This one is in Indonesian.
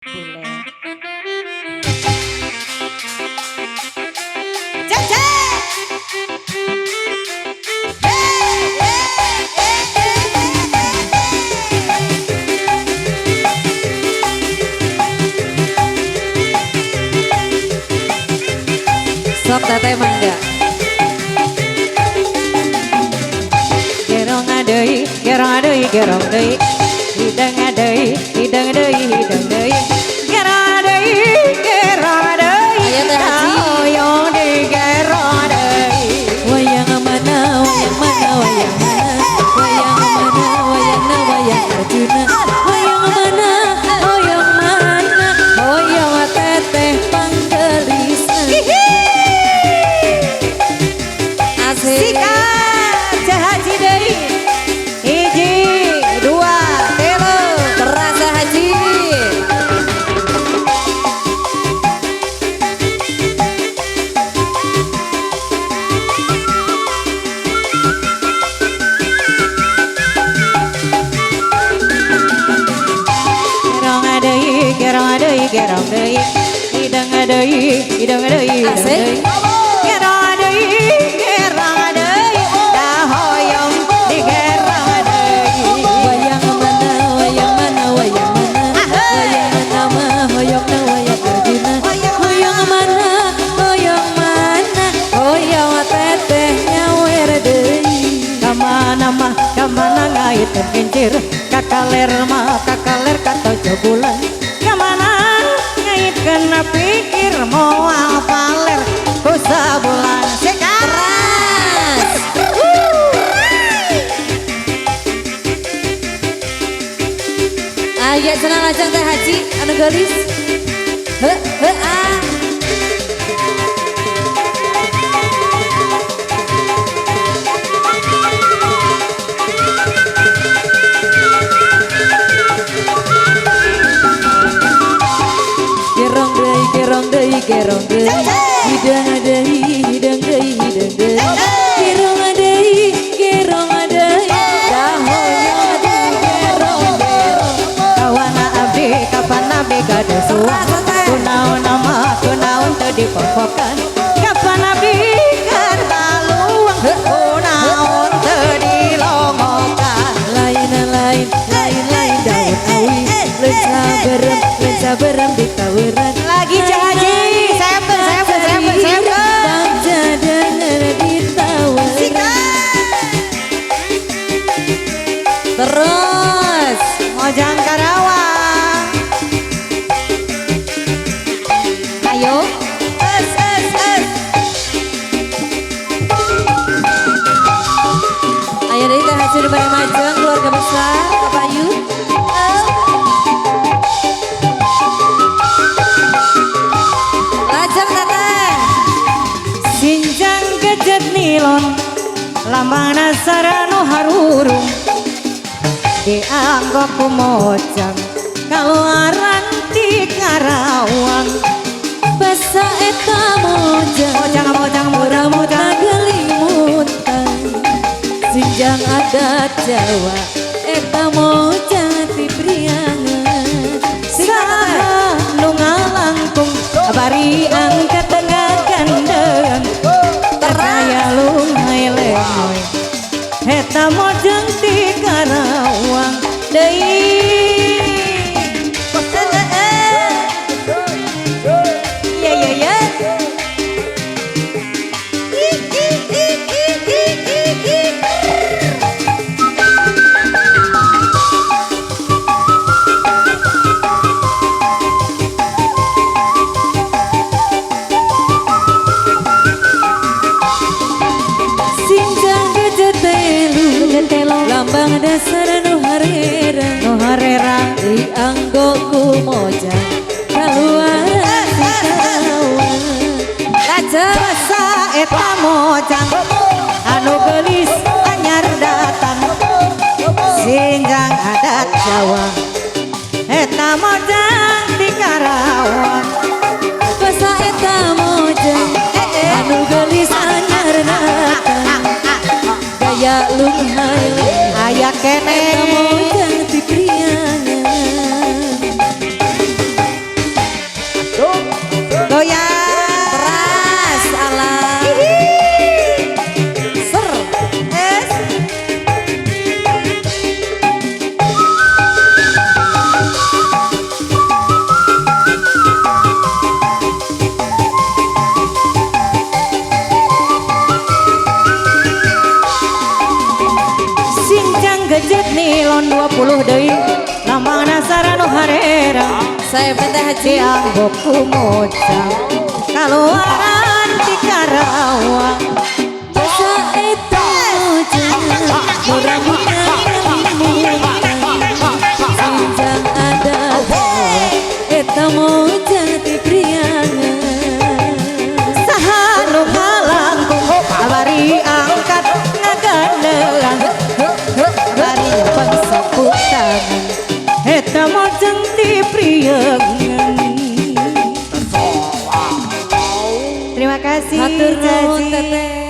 Boleh. Sok teteh mangga. Gerong adei, gerong adei, gerong adei. Hidang adei, hidang adei, hidang adei. Gerong adei, gerong adei. Ayo Teh Haji. Oyong di gerong adei. Wayang mana, wayang mana, wayang mana. Wayang mana, wayang na, wayang Arjuna. Wayang mana, oyong mana. Oyong teteh panggelisna. Sika Haji deui. Hiji, dua, telu. Terasa Haji. Gerong adei, gerong adei, gerong deui. Hidang adei, hidang adei, hidang Asik. deui. Gerong adei, gerong adei. Dah hoyong di gerong adei. Wayang mana, wayang mana, wayang mana. Wayang nama, hoyong na, wayang Arjuna. Hoyong mana, hoyong mana. Hoyong teteh nyawer deui. Kamana mah, kamana ngaiten kincir. Kakaler mah, kakaler kata jobulan. Kamana ngaitkeun pikir moal paler ku sabulan sekarang. Aya senang lajang Teh Haji anu gelis. Ah. Gerong deui, gerong deui, gerong deui. Hidang deui, hidang deui, hidang deui. Gerong deui, gerong deui. Dah hoyong deui, gerong gerong. Kawana abdi kapan nabi gade suah. Kunaon nama kunaon teu dipompokan. Kapan nabi keur baluang. Kunaon teu dilongokan. Lain lain, lain lain daun awi. Lensa berem di tawuran. Lagi Cak Haji, seven. Bangsa denger di tawuran. Terus Mojang Karawang. ayo Es. ayo dari Teh Haji Bari Majeng keluarga besar Bapak Ayu. Lajeng teteh. Sinjang gejet nilon, lambang nasara nu harurung. Dianggap ku mojang, kaluaran di Karawang. Basa eta mojang Mojang mudah gelimutan. Sinjang adat Jawa eta mojang ti priangan. Saha nu ngalangkung, bari angkat tengah gandeng. Teraya lungai lengoy, eta mojang di Karawang. Deui. Ya. Sinjang gejetelu lambang dasar nu harera. Nu harera Dianggo ku mojang kaluaran di Karawang. Lajeng basa eta mojang anu gelis anyar datang. Sinjang adat Jawa eta mojang di Karawang. basa eta mojang anu gelis anyar datang. Gaya lunghai Aya eta kene mojang ti priangan. 10 deui lambang nasara nu harera Saya Teh Haji dianggok kumocang kaluaran di Karawang Jasa eta mujana Sinjang ada eta mujana ti priangan saha nu ngalangkung abari angkat ngaganelang bari pangsaputan eta mojeng ti priangan. Terima kasih Hatur nuhun Caci. Teteh